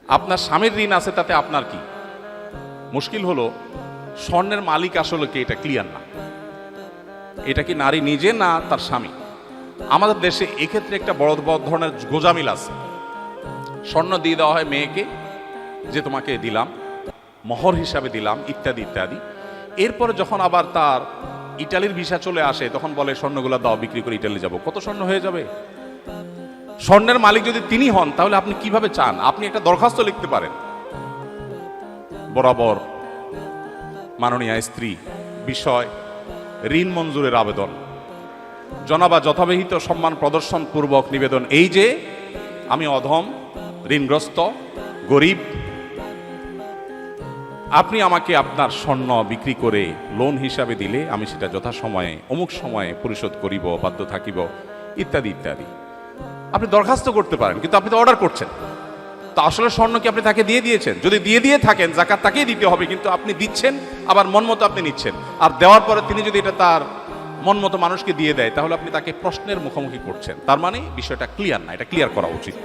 আপনার স্বামীর ঋণ আছে, তাতে আপনার কি? মুশকিল হলো স্বর্ণের মালিক আসলে কে, এটা ক্লিয়ার না। এটা কি নারী নিজে না তার স্বামী? আমাদের দেশে এক্ষেত্রে একটা বড় বড় ধরনের গোজামিল আছে। স্বর্ণ দিয়ে দেওয়া হয় মেয়েকে, যে তোমাকে দিলাম, মোহর হিসাবে দিলাম, ইত্যাদি ইত্যাদি। এরপরে যখন আবার তার ইটালির ভিসা চলে আসে, তখন বলে স্বর্ণগুলো দাও, বিক্রি করে ইটালি যাব। কত স্বর্ণ হয়ে যাবে? স্বর্ণের মালিক যদি তিনি হন, তাহলে আপনি কিভাবে চান? আপনি একটা দরখাস্ত লিখতে পারেন, বরাবর মাননীয় স্ত্রী বিষয় ঋণ মঞ্জুরের আবেদন, জনাবা যথাবিহিত সম্মান প্রদর্শন পূর্বক নিবেদন, এই যে আমি অধম, ঋণগ্রস্ত, গরিব, আপনি আমাকে আপনার স্বর্ণ বিক্রি করে লোন হিসাবে দিলে আমি সেটা যথাসময়ে অমুক সময়ে পরিশোধ করিব, বাধ্য থাকিব, ইত্যাদি ইত্যাদি। আপনি দরখাস্ত করতে পারেন, কিন্তু আপনি তো অর্ডার করছেন। তো আসলে স্বর্ণ কি আপনি তাকে দিয়ে দিয়েছেন? যদি দিয়ে থাকেন, যাকাত তাকেই দিতে হবে, কিন্তু আপনি দিচ্ছেন, আবার মন মতো আপনি নিচ্ছেন। আর দেওয়ার পরে তিনি যদি এটা তার মন মতো মানুষকে দিয়ে দেয়, তাহলে আপনি তাকে প্রশ্নের মুখোমুখি করছেন। তার মানে বিষয়টা ক্লিয়ার না, এটা ক্লিয়ার করা উচিত।